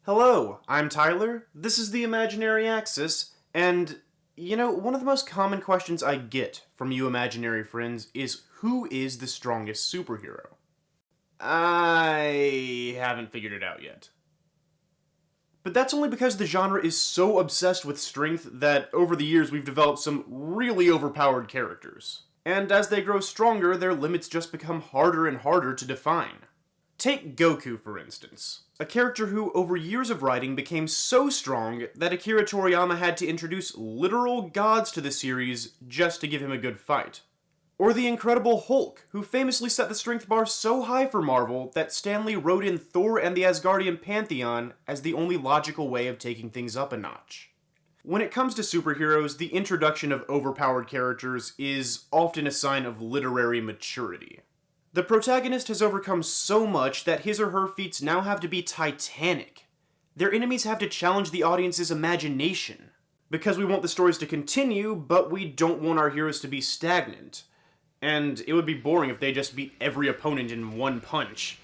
Hello, I'm Tyler, this is the Imaginary Axis, and, one of the most common questions I get from you imaginary friends is, who is the strongest superhero? I haven't figured it out yet. But that's only because the genre is so obsessed with strength that over the years we've developed some really overpowered characters. And as they grow stronger, their limits just become harder and harder to define. Take Goku, for instance. A character who, over years of writing, became so strong that Akira Toriyama had to introduce literal gods to the series just to give him a good fight. Or the Incredible Hulk, who famously set the strength bar so high for Marvel that Stan Lee wrote in Thor and the Asgardian Pantheon as the only logical way of taking things up a notch. When it comes to superheroes, the introduction of overpowered characters is often a sign of literary maturity. The protagonist has overcome so much that his or her feats now have to be titanic. Their enemies have to challenge the audience's imagination. Because we want the stories to continue, but we don't want our heroes to be stagnant. And it would be boring if they just beat every opponent in one punch.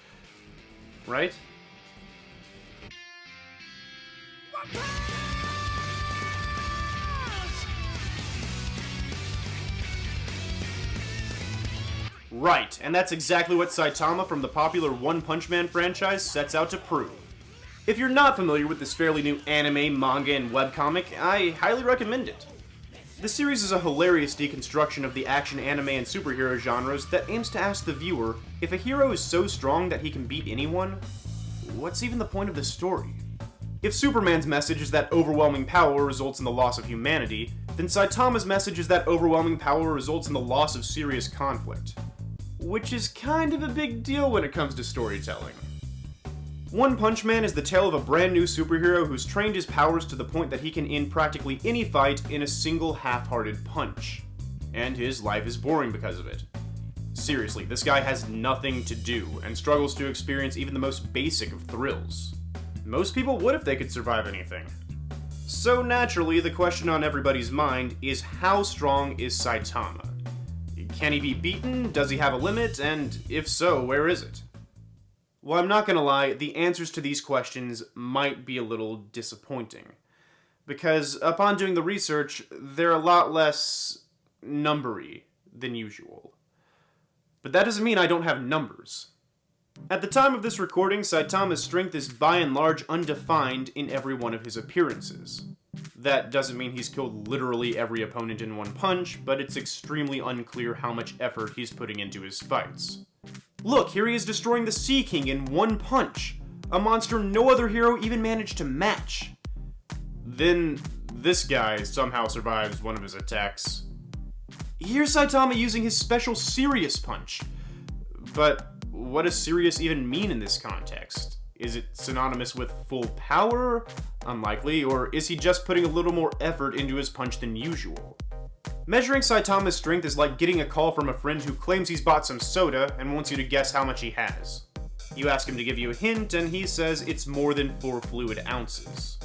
Right? Right, and that's exactly what Saitama from the popular One Punch Man franchise sets out to prove. If you're not familiar with this fairly new anime, manga, and webcomic, I highly recommend it. The series is a hilarious deconstruction of the action anime and superhero genres that aims to ask the viewer, if a hero is so strong that he can beat anyone, what's even the point of the story? If Superman's message is that overwhelming power results in the loss of humanity, then Saitama's message is that overwhelming power results in the loss of serious conflict. Which is kind of a big deal when it comes to storytelling. One Punch Man is the tale of a brand new superhero who's trained his powers to the point that he can end practically any fight in a single half-hearted punch. And his life is boring because of it. Seriously, this guy has nothing to do, and struggles to experience even the most basic of thrills. Most people would if they could survive anything. So naturally, the question on everybody's mind is, how strong is Saitama? Can he be beaten? Does he have a limit? And if so, where is it? Well, I'm not gonna lie, the answers to these questions might be a little disappointing. Because upon doing the research, they're a lot less numbery than usual. But that doesn't mean I don't have numbers. At the time of this recording, Saitama's strength is by and large undefined in every one of his appearances. That doesn't mean he's killed literally every opponent in one punch, but it's extremely unclear how much effort he's putting into his fights. Look, here he is destroying the Sea King in one punch, a monster no other hero even managed to match. Then, this guy somehow survives one of his attacks. Here's Saitama using his special Serious Punch. But what does serious even mean in this context? Is it synonymous with full power? Unlikely. Or is he just putting a little more effort into his punch than usual? Measuring Saitama's strength is like getting a call from a friend who claims he's bought some soda and wants you to guess how much he has. You ask him to give you a hint, and he says it's more than 4 fluid ounces.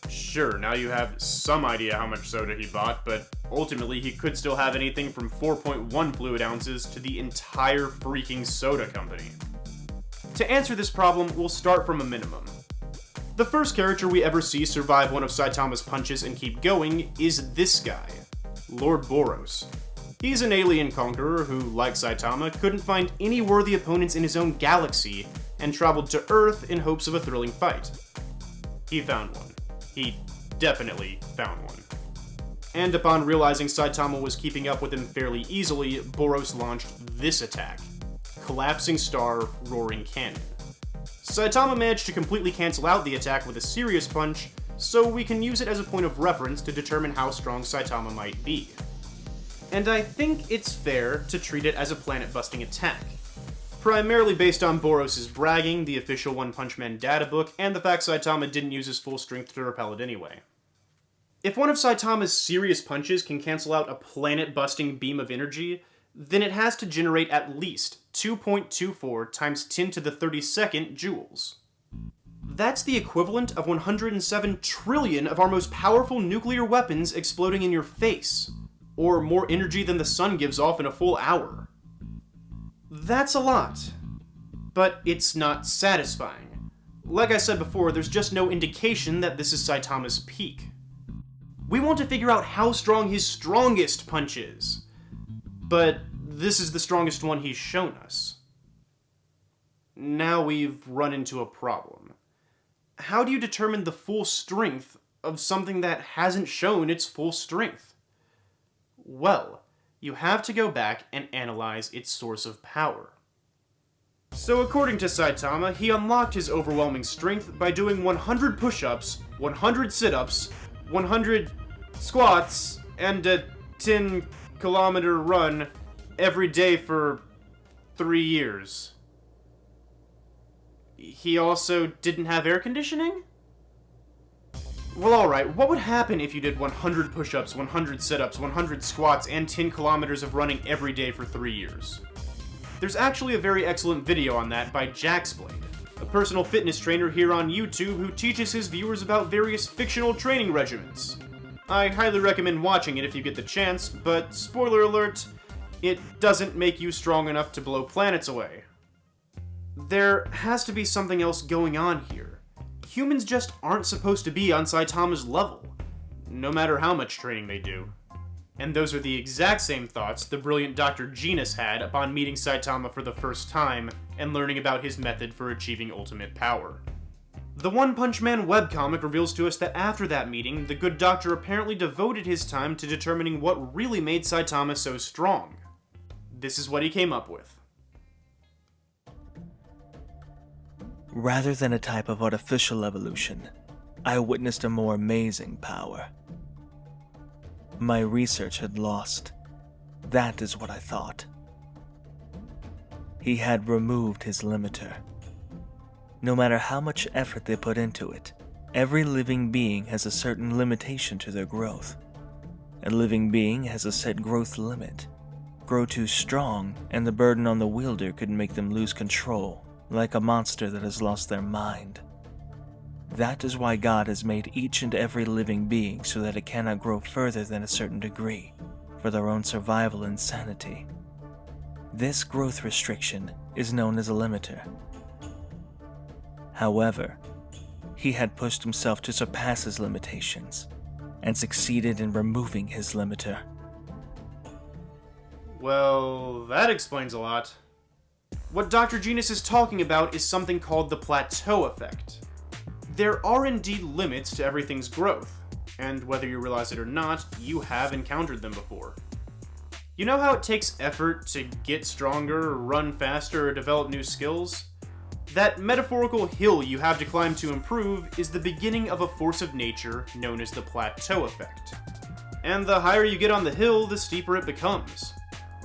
Sure, now you have some idea how much soda he bought, but ultimately he could still have anything from 4.1 fluid ounces to the entire freaking soda company. To answer this problem, we'll start from a minimum. The first character we ever see survive one of Saitama's punches and keep going is this guy, Lord Boros. He's an alien conqueror who, like Saitama, couldn't find any worthy opponents in his own galaxy and traveled to Earth in hopes of a thrilling fight. He found one. He definitely found one. And upon realizing Saitama was keeping up with him fairly easily, Boros launched this attack. Collapsing Star Roaring Cannon. Saitama managed to completely cancel out the attack with a Serious Punch, so we can use it as a point of reference to determine how strong Saitama might be. And I think it's fair to treat it as a planet-busting attack. Primarily based on Boros' bragging, the official One Punch Man databook, and the fact Saitama didn't use his full strength to repel it anyway. If one of Saitama's serious punches can cancel out a planet-busting beam of energy, then it has to generate at least 2.24 times 10 to the 32nd joules. That's the equivalent of 107 trillion of our most powerful nuclear weapons exploding in your face, or more energy than the sun gives off in a full hour. That's a lot. but it's not satisfying. Like I said before, there's just no indication that this is Saitama's peak. We want to figure out how strong his strongest punch is, but this is the strongest one he's shown us. Now we've run into a problem. How do you determine the full strength of something that hasn't shown its full strength? Well, you have to go back and analyze its source of power. So according to Saitama, he unlocked his overwhelming strength by doing 100 push-ups, 100 sit-ups, 100 squats, and a 10-kilometer run every day for 3 years. He also didn't have air conditioning? Well, alright, what would happen if you did 100 push-ups, 100 sit-ups, 100 squats, and 10 kilometers of running every day for 3 years? There's actually a very excellent video on that by Jaxblade, a personal fitness trainer here on YouTube who teaches his viewers about various fictional training regimens. I highly recommend watching it if you get the chance, but spoiler alert, it doesn't make you strong enough to blow planets away. There has to be something else going on here. Humans just aren't supposed to be on Saitama's level, no matter how much training they do. And those are the exact same thoughts the brilliant Dr. Genus had upon meeting Saitama for the first time and learning about his method for achieving ultimate power. The One Punch Man webcomic reveals to us that after that meeting, the good doctor apparently devoted his time to determining what really made Saitama so strong. This is what he came up with. Rather than a type of artificial evolution, I witnessed a more amazing power. My research had lost. That is what I thought. He had removed his limiter. No matter how much effort they put into it, every living being has a certain limitation to their growth. A living being has a set growth limit. Grow too strong, and the burden on the wielder could make them lose control, like a monster that has lost their mind. That is why God has made each and every living being so that it cannot grow further than a certain degree, for their own survival and sanity. This growth restriction is known as a limiter. However, he had pushed himself to surpass his limitations, and succeeded in removing his limiter. Well, that explains a lot. What Dr. Genus is talking about is something called the plateau effect. There are indeed limits to everything's growth, and whether you realize it or not, you have encountered them before. You know how it takes effort to get stronger, run faster, or develop new skills? That metaphorical hill you have to climb to improve is the beginning of a force of nature known as the plateau effect. And the higher you get on the hill, the steeper it becomes.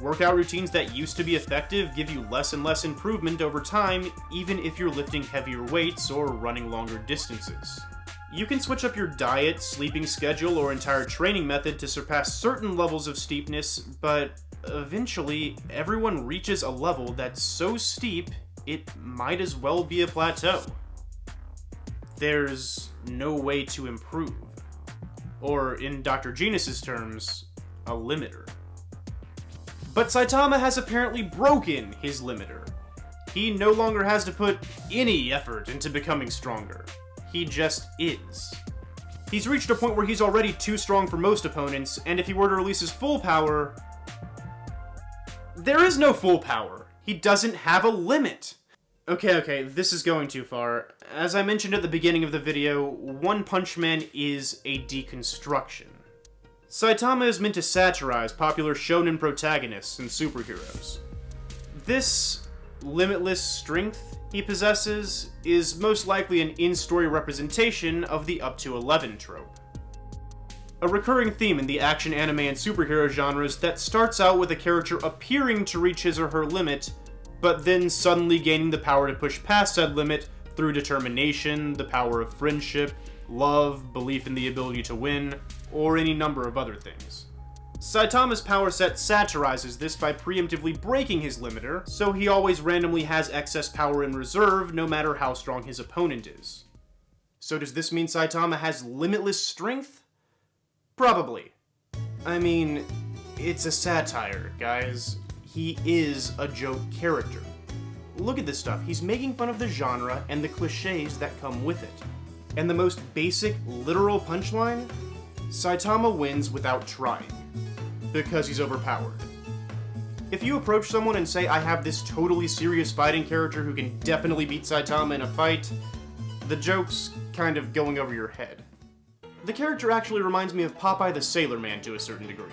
Workout routines that used to be effective give you less and less improvement over time, even if you're lifting heavier weights or running longer distances. You can switch up your diet, sleeping schedule, or entire training method to surpass certain levels of steepness, but eventually, everyone reaches a level that's so steep, it might as well be a plateau. There's no way to improve. Or, in Dr. Genus's terms, a limiter. But Saitama has apparently broken his limiter. He no longer has to put any effort into becoming stronger. He just is. He's reached a point where he's already too strong for most opponents, and if he were to release his full power... There is no full power. He doesn't have a limit. Okay, this is going too far. As I mentioned at the beginning of the video, One Punch Man is a deconstruction. Saitama is meant to satirize popular shonen protagonists and superheroes. This limitless strength he possesses is most likely an in-story representation of the up to 11 trope. A recurring theme in the action, anime, and superhero genres that starts out with a character appearing to reach his or her limit, but then suddenly gaining the power to push past said limit through determination, the power of friendship, love, belief in the ability to win, or any number of other things. Saitama's power set satirizes this by preemptively breaking his limiter, so he always randomly has excess power in reserve no matter how strong his opponent is. So does this mean Saitama has limitless strength? Probably. I mean, it's a satire, guys. He is a joke character. Look at this stuff. He's making fun of the genre and the cliches that come with it. And the most basic, literal punchline? Saitama wins without trying. Because he's overpowered. If you approach someone and say, I have this totally serious fighting character who can definitely beat Saitama in a fight, the joke's kind of going over your head. The character actually reminds me of Popeye the Sailor Man to a certain degree.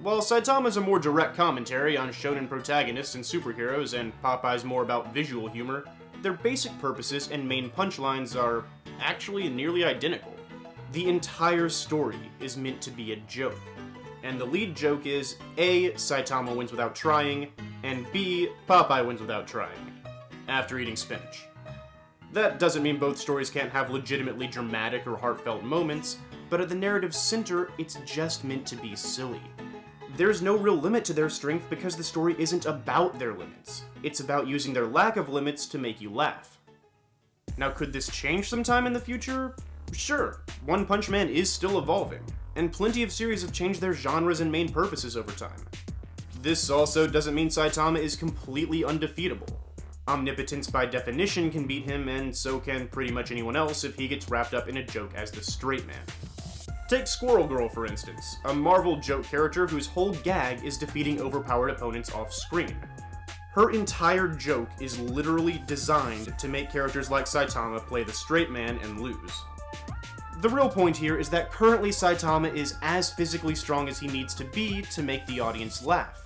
While Saitama's a more direct commentary on shonen protagonists and superheroes, and Popeye's more about visual humor, their basic purposes and main punchlines are actually nearly identical. The entire story is meant to be a joke. And the lead joke is A, Saitama wins without trying, and B, Popeye wins without trying, after eating spinach. That doesn't mean both stories can't have legitimately dramatic or heartfelt moments, but at the narrative's center, it's just meant to be silly. There's no real limit to their strength because the story isn't about their limits. It's about using their lack of limits to make you laugh. Now, could this change sometime in the future? Sure, One Punch Man is still evolving, and plenty of series have changed their genres and main purposes over time. This also doesn't mean Saitama is completely undefeatable. Omnipotence by definition can beat him, and so can pretty much anyone else if he gets wrapped up in a joke as the straight man. Take Squirrel Girl, for instance, a Marvel joke character whose whole gag is defeating overpowered opponents off-screen. Her entire joke is literally designed to make characters like Saitama play the straight man and lose. The real point here is that currently Saitama is as physically strong as he needs to be to make the audience laugh.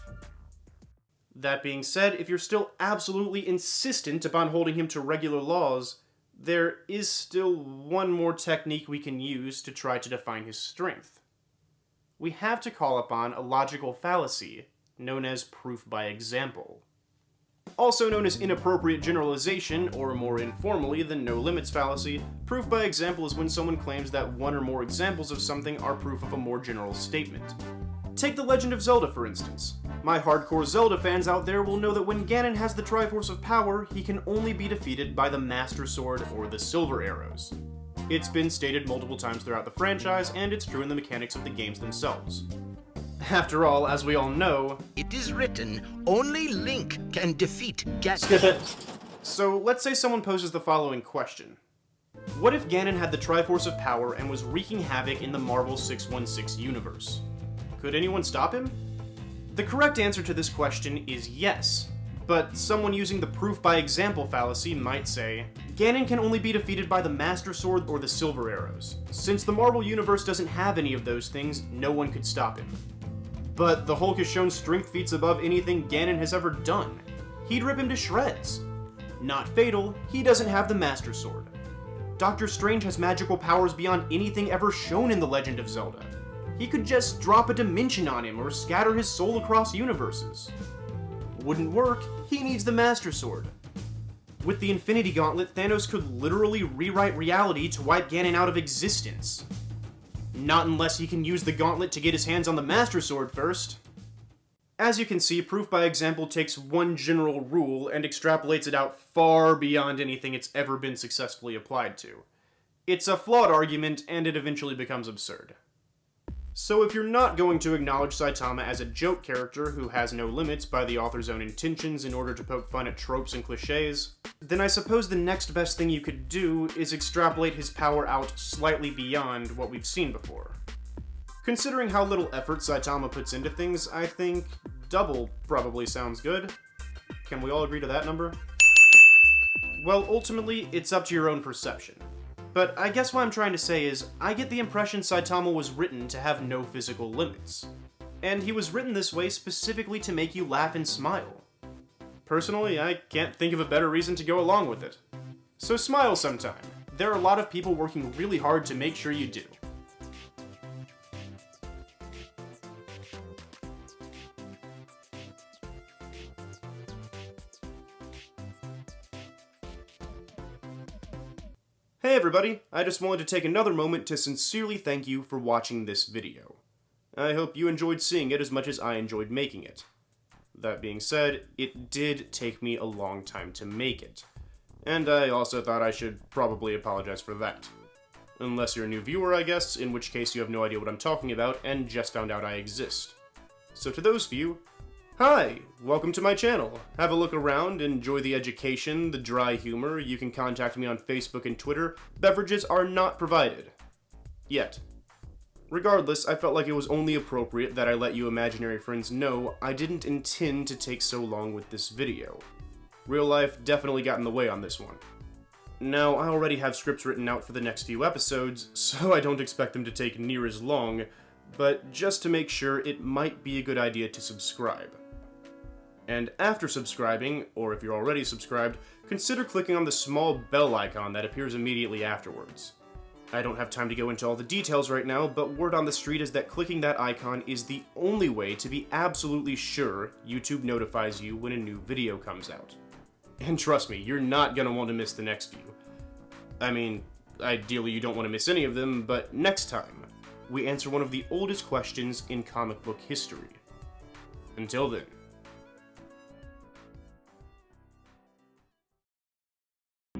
That being said, if you're still absolutely insistent upon holding him to regular laws, there is still one more technique we can use to try to define his strength. We have to call upon a logical fallacy, known as proof by example. Also known as inappropriate generalization, or more informally, the no limits fallacy, proof by example is when someone claims that one or more examples of something are proof of a more general statement. Take The Legend of Zelda, for instance. My hardcore Zelda fans out there will know that when Ganon has the Triforce of Power, he can only be defeated by the Master Sword or the Silver Arrows. It's been stated multiple times throughout the franchise, and it's true in the mechanics of the games themselves. After all, as we all know, it is written, only Link can defeat Ganon. Skip it. So let's say someone poses the following question. What if Ganon had the Triforce of Power and was wreaking havoc in the Marvel 616 universe? Could anyone stop him? The correct answer to this question is yes, but someone using the proof by example fallacy might say, Ganon can only be defeated by the Master Sword or the Silver Arrows. Since the Marvel Universe doesn't have any of those things, no one could stop him. But the Hulk has shown strength feats above anything Ganon has ever done. He'd rip him to shreds. Not fatal, he doesn't have the Master Sword. Doctor Strange has magical powers beyond anything ever shown in The Legend of Zelda. He could just drop a dimension on him or scatter his soul across universes. Wouldn't work, he needs the Master Sword. With the Infinity Gauntlet, Thanos could literally rewrite reality to wipe Ganon out of existence. Not unless he can use the gauntlet to get his hands on the Master Sword first. As you can see, proof by example takes one general rule and extrapolates it out far beyond anything it's ever been successfully applied to. It's a flawed argument, and it eventually becomes absurd. So if you're not going to acknowledge Saitama as a joke character who has no limits by the author's own intentions in order to poke fun at tropes and cliches, then I suppose the next best thing you could do is extrapolate his power out slightly beyond what we've seen before. Considering how little effort Saitama puts into things, I think double probably sounds good. Can we all agree to that number? Well, ultimately, it's up to your own perception. But I guess what I'm trying to say is, I get the impression Saitama was written to have no physical limits. And he was written this way specifically to make you laugh and smile. Personally, I can't think of a better reason to go along with it. So smile sometime. There are a lot of people working really hard to make sure you do. Hey everybody, I just wanted to take another moment to sincerely thank you for watching this video. I hope you enjoyed seeing it as much as I enjoyed making it. That being said, it did take me a long time to make it, and I also thought I should probably apologize for that. Unless you're a new viewer, I guess, in which case you have no idea what I'm talking about and just found out I exist. So to those of you, Hi, welcome to my channel. Have a look around, enjoy the education, the dry humor. You can contact me on Facebook and Twitter. Beverages are not provided. Yet. Regardless, I felt like it was only appropriate that I let you imaginary friends know I didn't intend to take so long with this video. Real life definitely got in the way on this one. Now, I already have scripts written out for the next few episodes, so I don't expect them to take near as long, but just to make sure, it might be a good idea to subscribe. And after subscribing, or if you're already subscribed, consider clicking on the small bell icon that appears immediately afterwards. I don't have time to go into all the details right now, but word on the street is that clicking that icon is the only way to be absolutely sure YouTube notifies you when a new video comes out. And trust me, you're not gonna want to miss the next few. I mean, ideally you don't want to miss any of them, but next time, we answer one of the oldest questions in comic book history. Until then.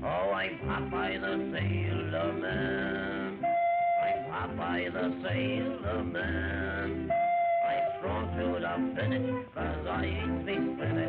Oh, I'm Popeye the Sailor Man. I'm Popeye the Sailor Man. I'm strong to the finish, 'cause I ain't me spinach.